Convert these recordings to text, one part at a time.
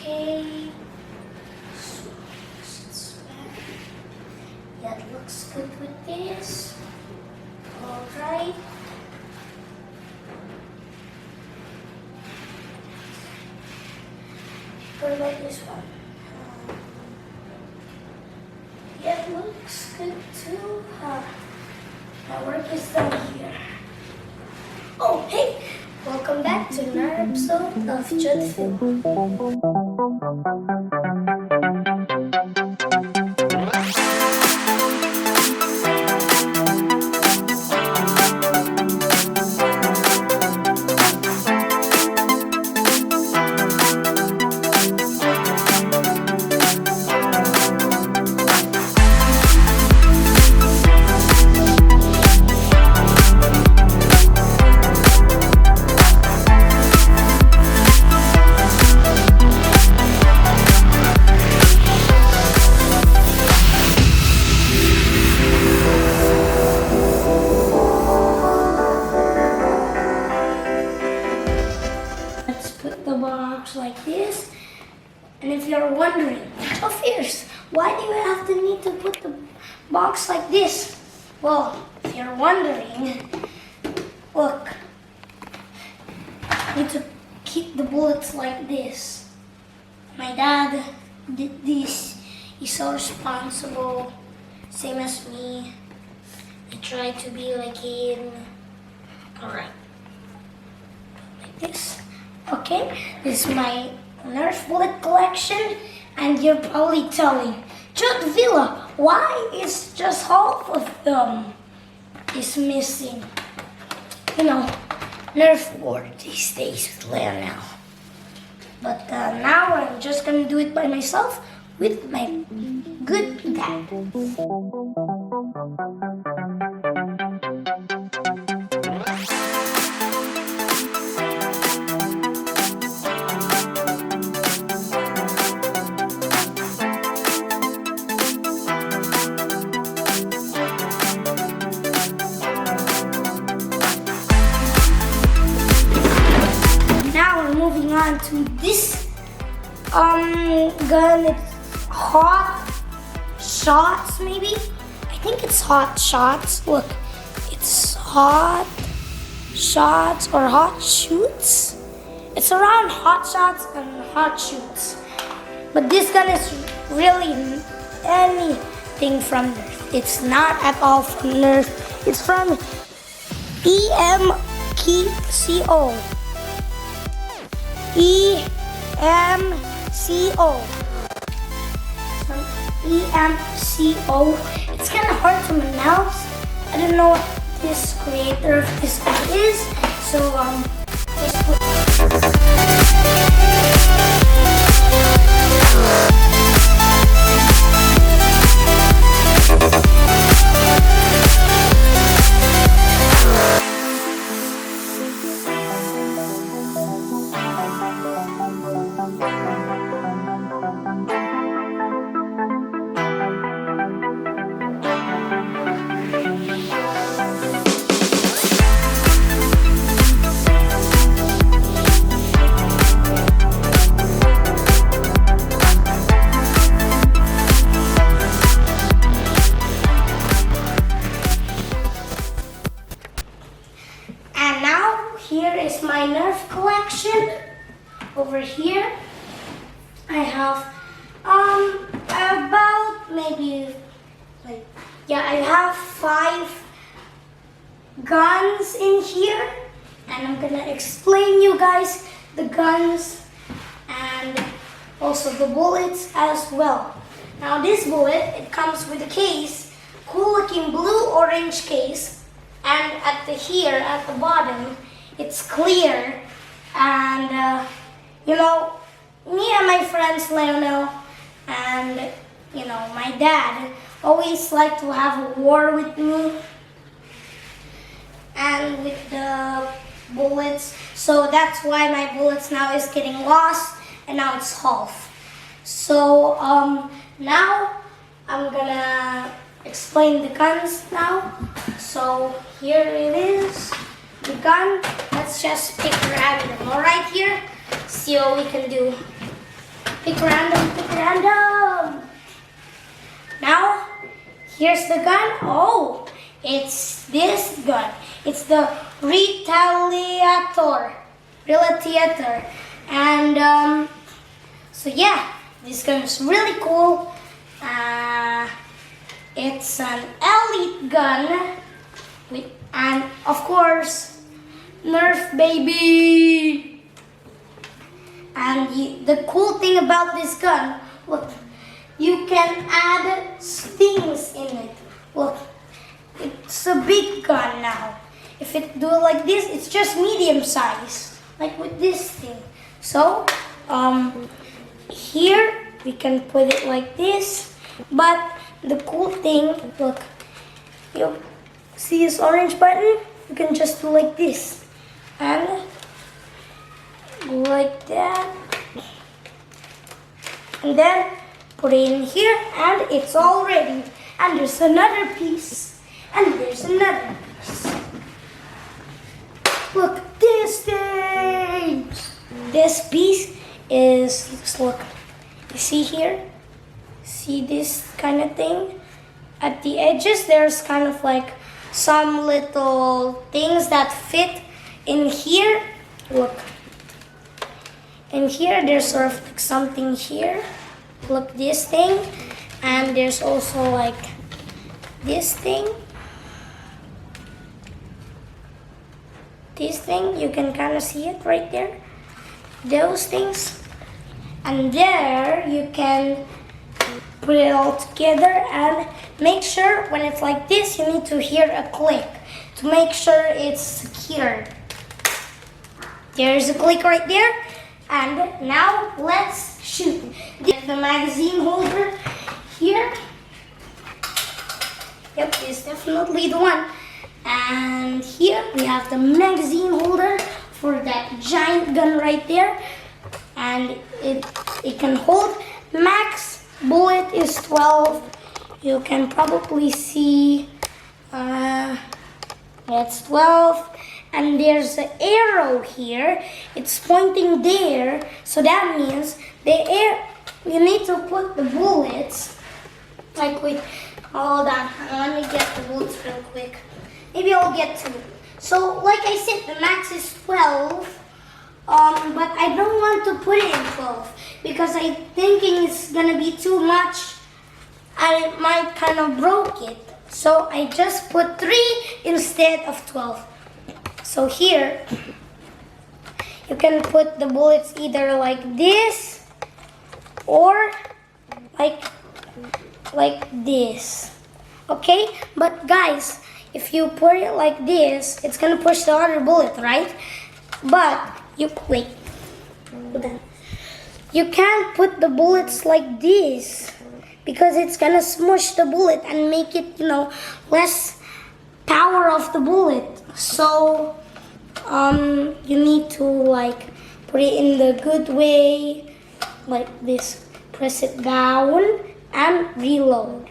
Okay. So, it's back. Yeah, it looks good with this. Alright. What about this one? Yeah, it looks good too. My work is done here. Oh, hey! Welcome back to another episode of Chud Film. The box like this, and if you're wondering, oh fierce, why do you have to need to put the box like this? Well, if you're wondering, look, you need to keep the bullets like this. My dad did this. He's so responsible, same as me. I try to be like him. Alright, like this. Okay, this is my Nerf bullet collection, and you're probably telling, Chud Villa, why is just half of them is missing? You know, Nerf board these days with Lionel. But now I'm just gonna do it by myself with my good dad. Moving on to this gun, it's hot shots maybe. I think it's hot shots. Look, it's hot shots or hot shoots. It's around hot shots and hot shoots. But this gun is really anything from Nerf. It's not at all from Nerf. It's from EMCO. EMCO. EMCO. It's kind of hard to pronounce. I don't know what this creator of this guy is. So just put. Here is my Nerf collection. Over here, I have about maybe I have 5 guns in here, and I'm gonna explain you guys the guns and also the bullets as well. Now this bullet, it comes with a case, cool looking blue-orange case, and at the bottom, it's clear. And you know, me and my friends Lionel and my dad always like to have a war with me and with the bullets. So that's why my bullets now is getting lost, and now it's half. So now I'm gonna explain the guns now. So here it is. The gun, let's just pick random. Alright, here, see what we can do. Pick random, pick random. Now, here's the gun. Oh, it's this gun. It's the Retaliator. And so yeah, this gun is really cool. It's an elite gun. And of course, Nerf baby. And the cool thing about this gun, look, you can add things in it. Look, it's a big gun now. If it do it like this, it's just medium size, like with this thing. So, here we can put it like this. But the cool thing, look, you see this orange button? You can just do like this and go like that, and then put it in here, and it's all ready. And there's another piece, and there's another piece. Look, this thing. This piece is, look, you see here? See this kind of thing? At the edges, there's kind of like some little things that fit in here. Look. In here, there's sort of like something here. Look, this thing. And there's also like this thing. This thing, you can kind of see it right there. Those things. And there, you can put it all together and make sure when it's like this, you need to hear a click to make sure it's secured. There's a click right there. And now let's shoot. Get the magazine holder here. Yep, it's definitely the one. And here we have the magazine holder for that giant gun right there. And it can hold max bullet is 12. You can probably see that's 12. And there's an arrow here. It's pointing there. So that means you need to put the bullets. Like wait, hold on. Let me get the bullets real quick. Maybe I'll get two. So like I said, the max is 12. But I don't want to put it in 12 because I'm thinking it's gonna be too much and it might kind of broke it. So I just put 3 instead of 12. So here, you can put the bullets either like this or like this. Okay? But guys, if you put it like this, it's gonna push the other bullet, right? But you can't put the bullets like this because it's gonna smush the bullet and make it, less power of the bullet. So you need to put it in the good way, like this. Press it down and reload,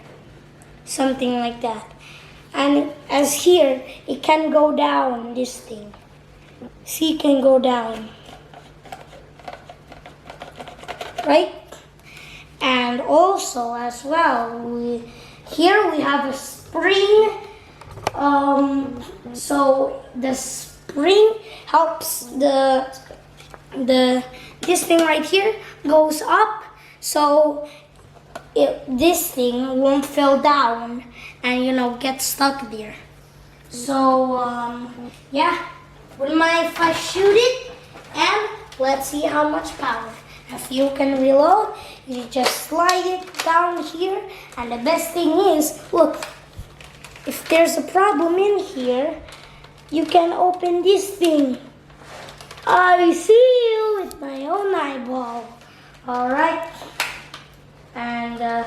something like that. And as here, it can go down, this thing. See, it can go down, right? And also as well, here we have a spring. So the spring helps this thing right here goes up, so this thing won't fall down and get stuck there. So yeah, wouldn't mind if I shoot it, and let's see how much power. If you can reload, you just slide it down here, and the best thing is, look, if there's a problem in here, you can open this thing. I see you with my own eyeball. Alright. And the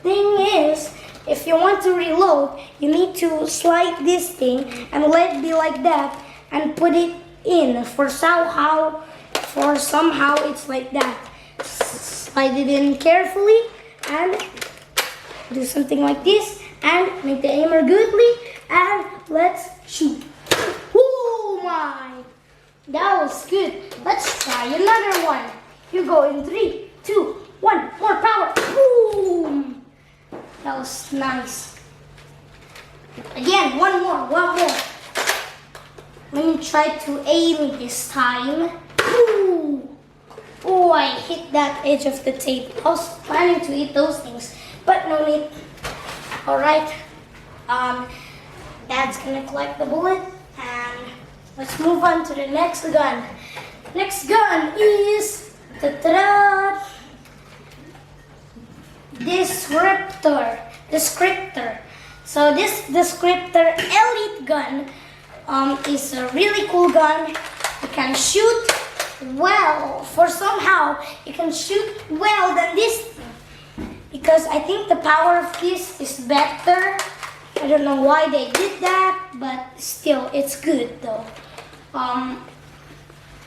thing is, if you want to reload, you need to slide this thing and let it be like that and put it in. For somehow it's like that. Slide it in carefully and do something like this and make the aimer goodly, and let's shoot. Oh my! That was good. Let's try another one. You go in 3, 2, 1. More power. Boom. That was nice. Again, one more. Let me try to aim this time. Ooh. Oh, I hit that edge of the tape. I was planning to eat those things, but no need. Alright. Dad's gonna collect the bullet, and let's move on to the next gun. Next gun is Descriptor. So this Descriptor Elite gun is a really cool gun. You can shoot well. Somehow you can shoot well than this thing, because I think the power of this is better. I don't know why they did that, but still, it's good though.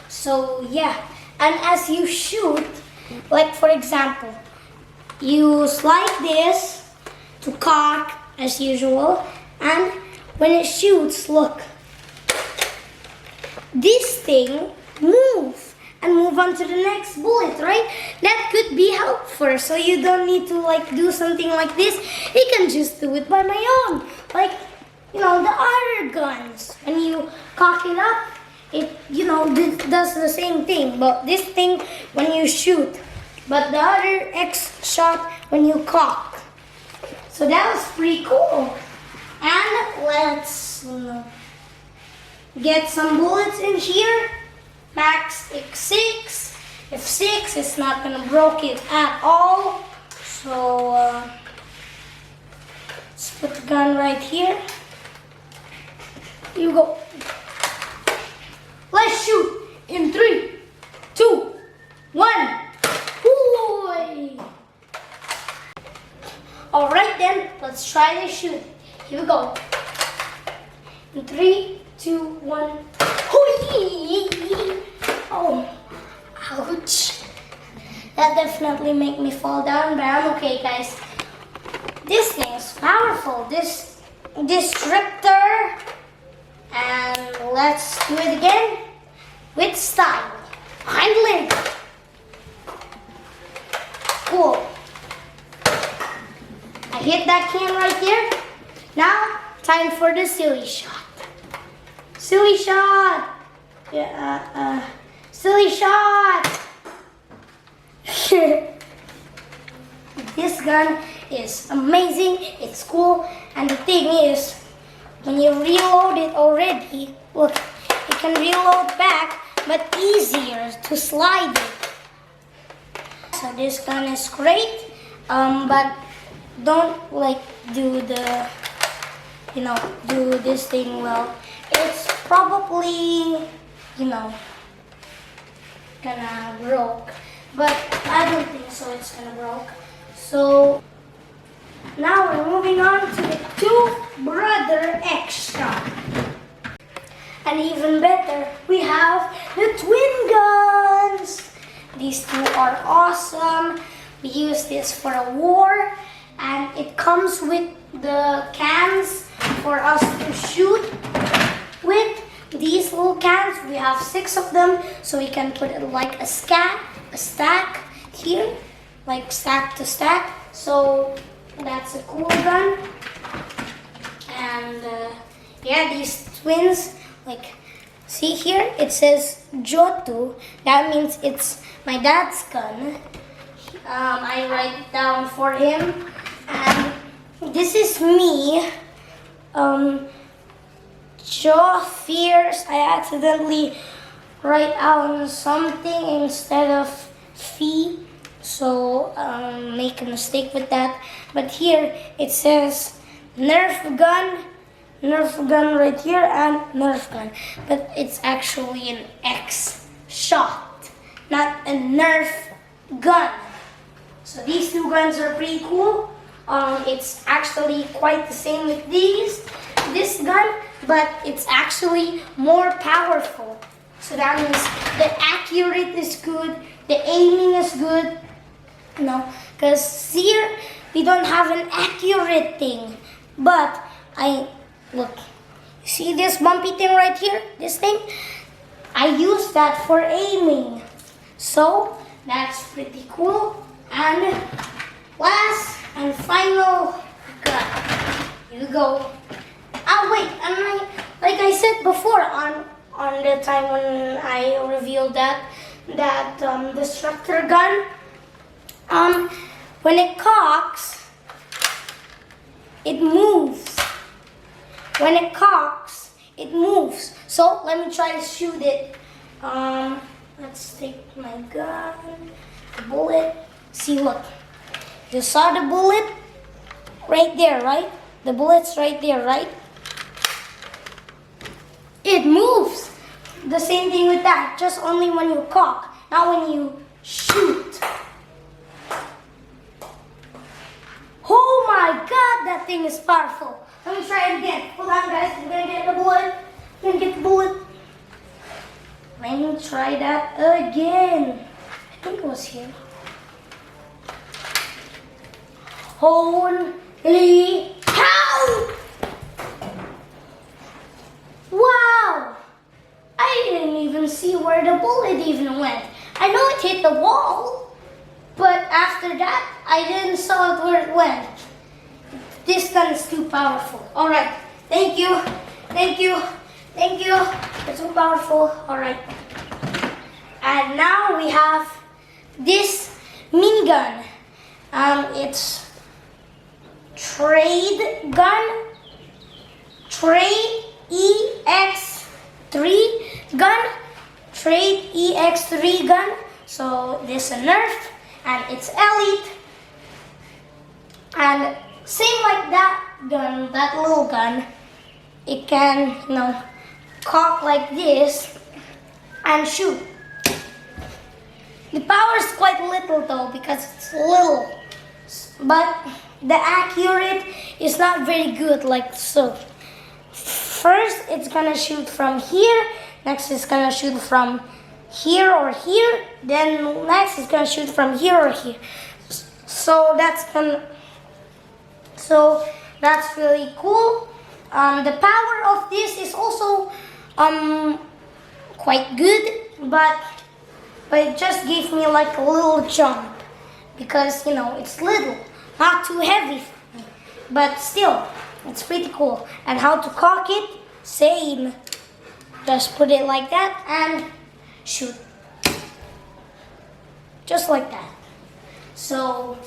So yeah, and as you shoot, like for example, you slide this to cock as usual, and when it shoots, look, this thing moves and move on to the next bullet, right? That could be helpful, so you don't need to like do something like this. You can just do it by my own, like, you know, the other guns. When you cock it up, it, you know, does the same thing, but this thing when you shoot, but the other X shot when you cock. So that was pretty cool. And let's get some bullets in here. Max X6. F6 is not gonna break it at all. So let's put the gun right here. You go. Let's shoot in 3, 2, 1. Boy. Alright then, let's try to shoot. Here we go. In 3, 2, 1. Oh, ouch. That definitely made me fall down, but I'm okay, guys. This thing is powerful. This Descriptor. And let's do it again with style. Hind leg. Cool. I hit that can right there. Now, time for the silly shot. Silly shot. Yeah, silly shot. This gun is amazing. It's cool. And the thing is, when you reload it already, look, you can reload back, but easier to slide it. So this gun is great, but don't like do the, you know, do this thing well. It's probably, you know, gonna broke, but I don't think so it's gonna broke. So now we're moving on to the two brother extra. And even better, we have the twin guns. These two are awesome. We use this for a war, and it comes with the cans for us to shoot with. These little cans, we have 6 of them, so we can put it like a stack here, like stack to stack. So that's a cool gun. And yeah, these twins, like, see here, it says Jotu. That means it's my dad's gun. I write it down for him. And this is me. Joe fears I accidentally write out something instead of fee. So make a mistake with that. But here it says Nerf gun right here, and Nerf gun. But it's actually an X shot, not a Nerf gun. So these two guns are pretty cool. It's actually quite the same with this gun, but it's actually more powerful. So that means the accurate is good, the aiming is good. No, because here we don't have an accurate thing. But look, see this bumpy thing right here? This thing? I use that for aiming. So That's pretty cool. And last and final gun. Here you go. Oh wait, and like I said before on the time when I revealed that destructor gun, when it cocks, it moves. When it cocks, it moves. So let me try to shoot it. Let's take my gun, the bullet. See, look. You saw the bullet right there, right? The bullet's right there, right? It moves. The same thing with that, just only when you cock, not when you shoot. Oh my God, that thing is powerful. Let me try it again. Hold on, guys. I'm gonna get the bullet. I'm gonna get the bullet. Let me try that again. I think it was here. Holy cow! Wow! I didn't even see where the bullet even went. I know it hit the wall, but after that, I didn't saw it where it went. This gun is too powerful. Alright, thank you, thank you, thank you. It's so powerful. Alright. And now we have this minigun. It's trade gun. Trade EX3 gun. Trade EX3 gun. So this is a Nerf and it's elite. And same like that gun, that little gun, it can, cock like this and shoot. The power is quite little though because it's little, but the accurate is not very good like so. First it's gonna shoot from here, next it's gonna shoot from here or here, then next it's gonna shoot from here or here. So that's really cool. The power of this is also quite good, but it just gave me like a little jump because it's little, not too heavy for me, but still it's pretty cool. And how to cock it, same, just put it like that and shoot, just like that. So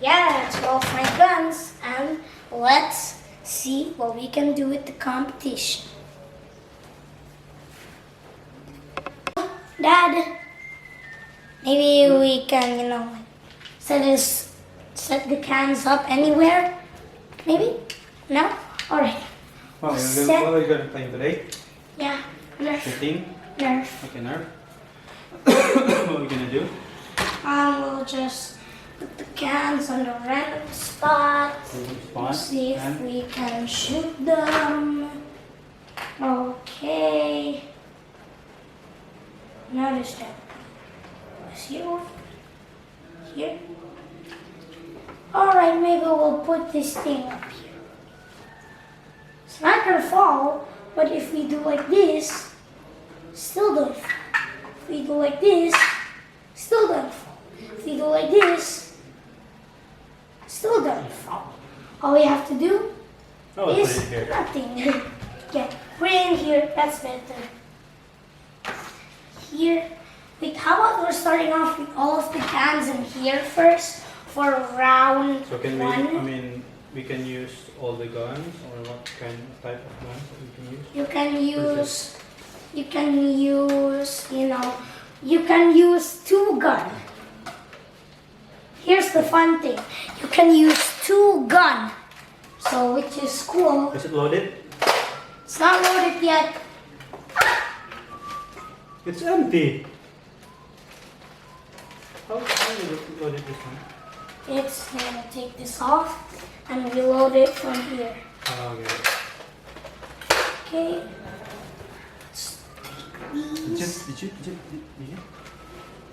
yeah, that's all of my guns, and let's see what we can do with the competition. Dad, maybe we can, set the cans up anywhere? Maybe? No? Alright. What are you going to play today? Yeah, Nerf. 15? Nerf. Okay, Nerf. What are we going to do? We'll just put the cans on the random spot. See if we can shoot them. Okay. Notice that. Is here one? Here? Alright, maybe we'll put this thing up here. It's not gonna fall, but if we do like this, still don't fall. If we do like this, still don't fall. If we do like this, still don't fall. All we have to do is nothing. Yeah, put it in here, that's better. Here. Wait, how about we're starting off with all of the cans in here first for round So can one? we can use all the guns, or what kind of type of guns that we can use? You can use two guns. Here's the fun thing. You can use two guns. So which is cool. Is it loaded? It's not loaded yet. It's empty. How do you load it this one? It's gonna take this off and reload it from here. Oh, okay. Okay. Let's take these. Did you?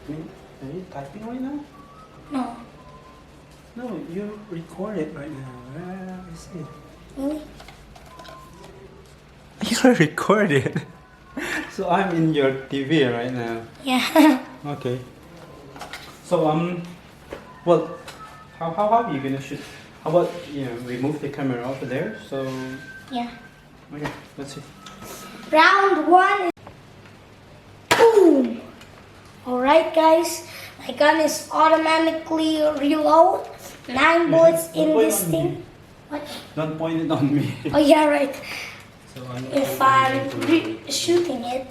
Are you typing right now? No. No, you record it right now. I see. Really? You record it. So I'm in your TV right now. Yeah. Okay. So well, how are you gonna shoot? How about remove the camera over there? So Yeah. okay, let's see. Round one. Boom. Alright guys, my gun is automatically reload. 9 bullets in Don't point this on thing. me. What? Don't point it on me. Oh yeah, right. So If I'm shooting it,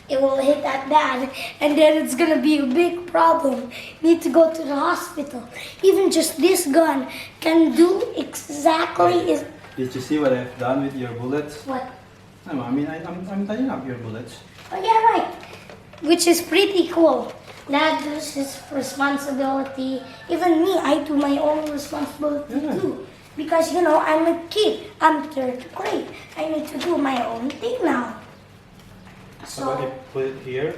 it will hit that dad, and then it's gonna be a big problem. Need to go to the hospital. Even just this gun can do exactly Did you see what I've done with your bullets? what? No, I mean I'm tying up your bullets. Oh yeah, right. Which is pretty cool. Dad does his responsibility. Even me, I do my own responsibility Yeah. too. Because I'm a kid. I'm third grade. I need to do my own thing now. How about So I put it here?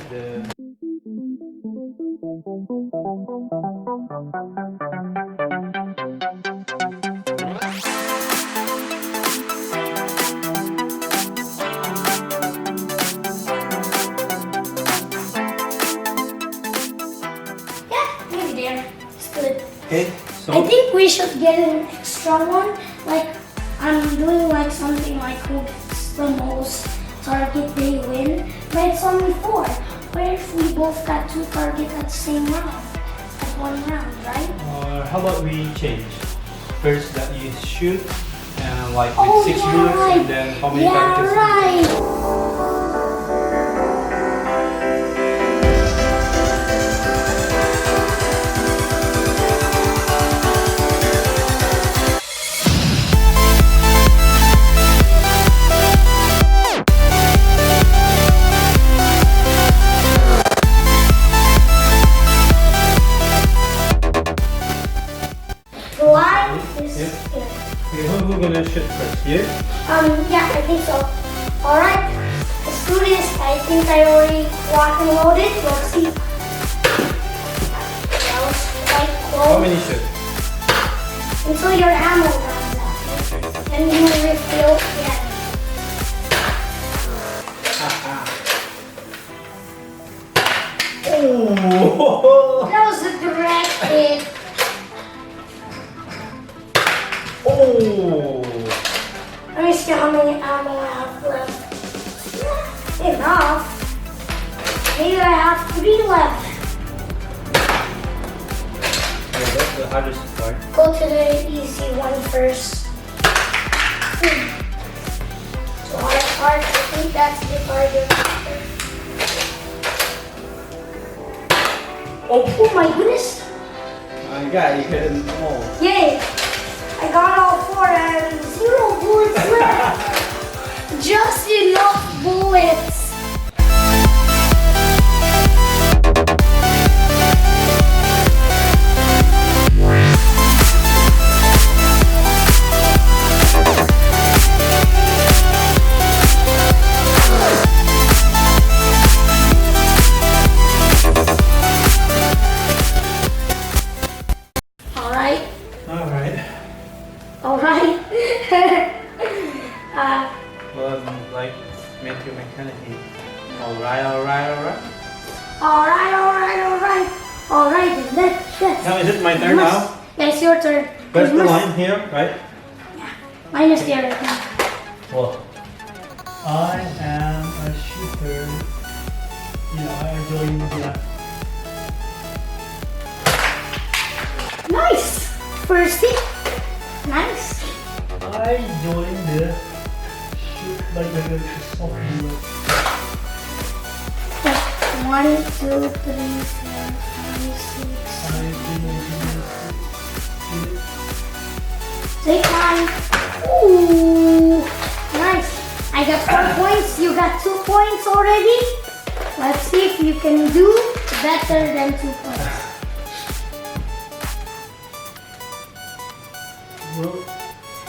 yeah, maybe there. It's good. Okay, so I think we should get an extra one. Like I'm doing like something like who gets the most target they win. But it's only 4. What if we both got 2 targets at the same round? At one round, right? or how about we change? First that you shoot like with Oh, 6 yeah, bullets right. and then how many Yeah, targets? right. The line is Yeah. here. Okay, who's gonna shoot first? You? Yeah, I think so. Alright, let's do this. I think I already locked and loaded. Let's see. That was quite How close. many shoot? Until your ammo runs out. Then you refill again. Oh! That was a direct hit. Oh! Let me see how many ammo I have left. Enough. Maybe I have 3 left. Yeah, that's the hardest part. Go to the easy one first. So hard part, I think that's the harder part. Oh my goodness! My God, you hit them all. Yay! I got all 4 and 0 bullets left. Just enough bullets. Alright. Alright. Alright. Well, like, Matthew McConaughey. Alright. Alright. Alright, that's Now is it my turn now? Yeah, it's your turn. Where's the You must- line here, right? Mine is the other thing. Well, I am a shooter. I joined the Nice! First hit. Nice. I joined the shoot like the soft bullet. 1, 2, 3, 4, 5, 6. Take mine. Ooh, nice. I got 4 points. You got 2 points already. Let's see if you can do better than 2 points. Well,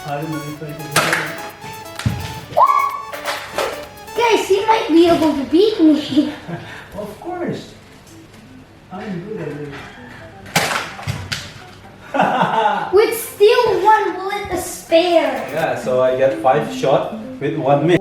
I don't know if I can Guys, you might be able to beat me. Of course. I'm good at it. With still 1 bullet to spare. Yeah, so I get 5 shots with 1 miss.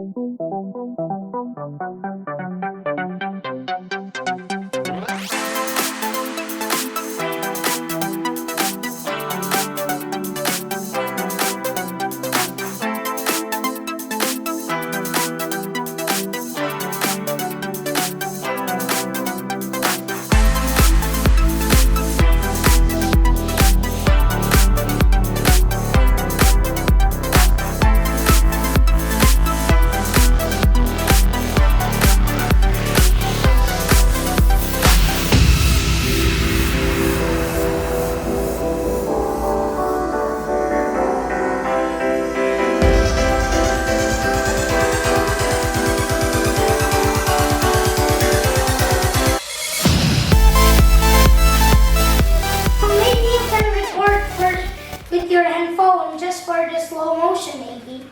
motion, maybe.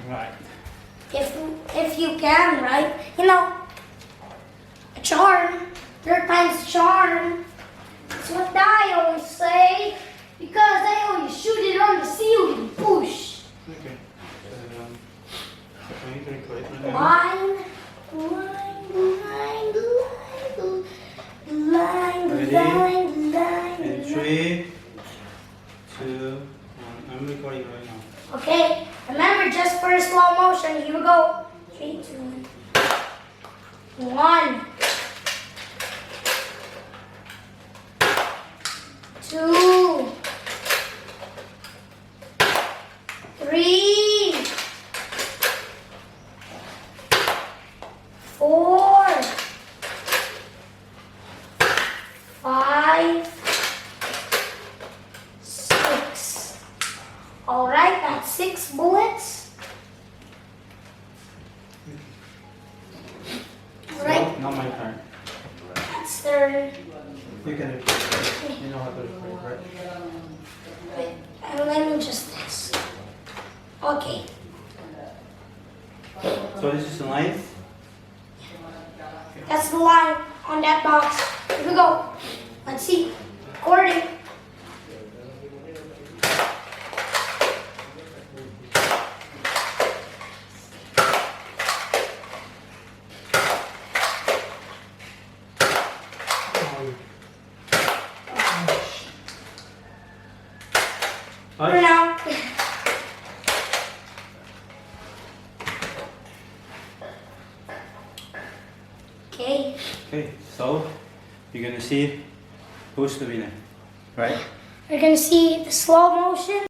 Right. If you can, right? You know, a charm, third time's a charm. That's what I always say. Because I always shoot it on the ceiling. Push. Okay. Can you record it now? Line. In 3, 2, 1. I'm recording right now. Okay, remember just for slow motion. Here we go. 3, 2, 1. 2, 3, 4, 5, 6. All right, that's 6 bullets. All right, Not my turn. that's third. You can record. You know how to record, right? Wait, let me just this. Okay. So this is the line. That's the line on that box. Here we go. Let's see. Recording. For now. Okay. Okay, so you're gonna see who's the winner, right? We're gonna see the slow motion.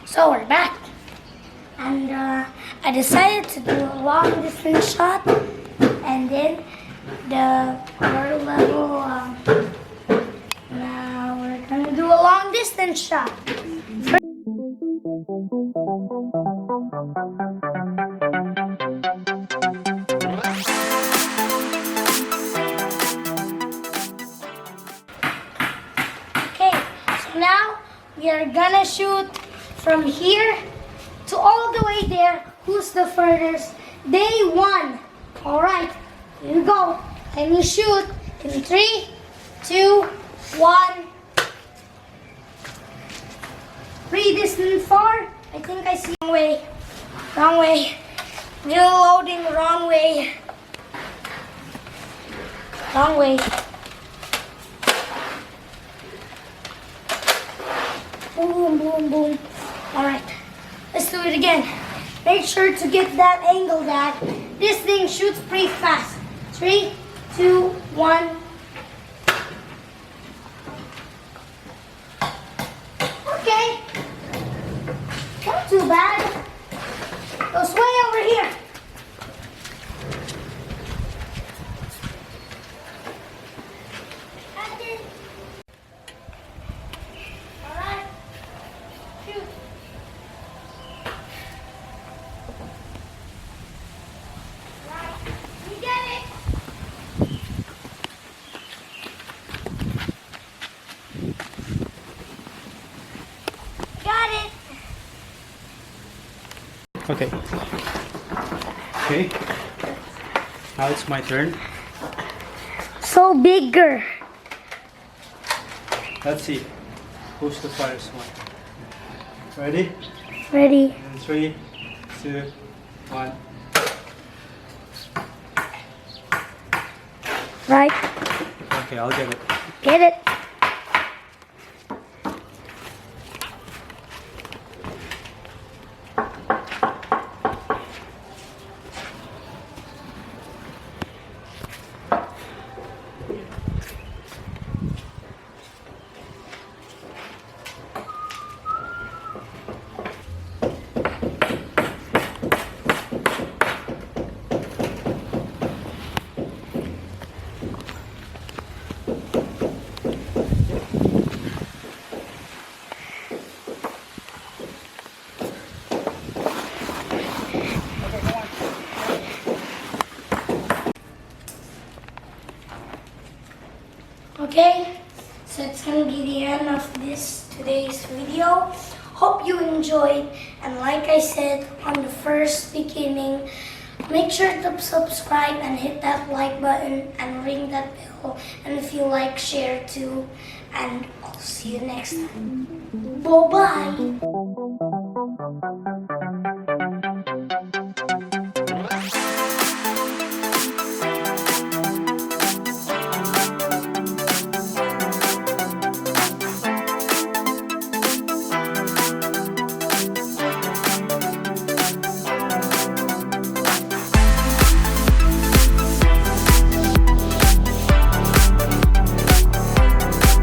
So we're back, and I decided to do a long distance shot, and then the water level. Now we're gonna do a long distance shot. Okay, so now we are gonna shoot from here to all the way there. Who's the furthest? Day 1. All right, here we go. Let me shoot in 3, 2, 1. Pretty distant far. I think I see wrong way. Wrong way. Reloading wrong way. Wrong way. Boom, boom, boom. All right, let's do it again. Make sure to get that angle, Dad. This thing shoots pretty fast. 3, 2, 1. Okay. Not too bad. Goes way over here. All right. Shoot. Right. You get it. Okay. Okay. Now it's my turn. So bigger. Let's see. Who's the first one? Ready? Ready? And 3, 2, 1. Right? Okay, I'll get it. Get it? Okay, so it's gonna be the end of today's video. Hope you enjoyed, and like I said on the first beginning, make sure to subscribe and hit that like button and ring that bell, and if you like, share too, and I'll see you next time. Bye bye.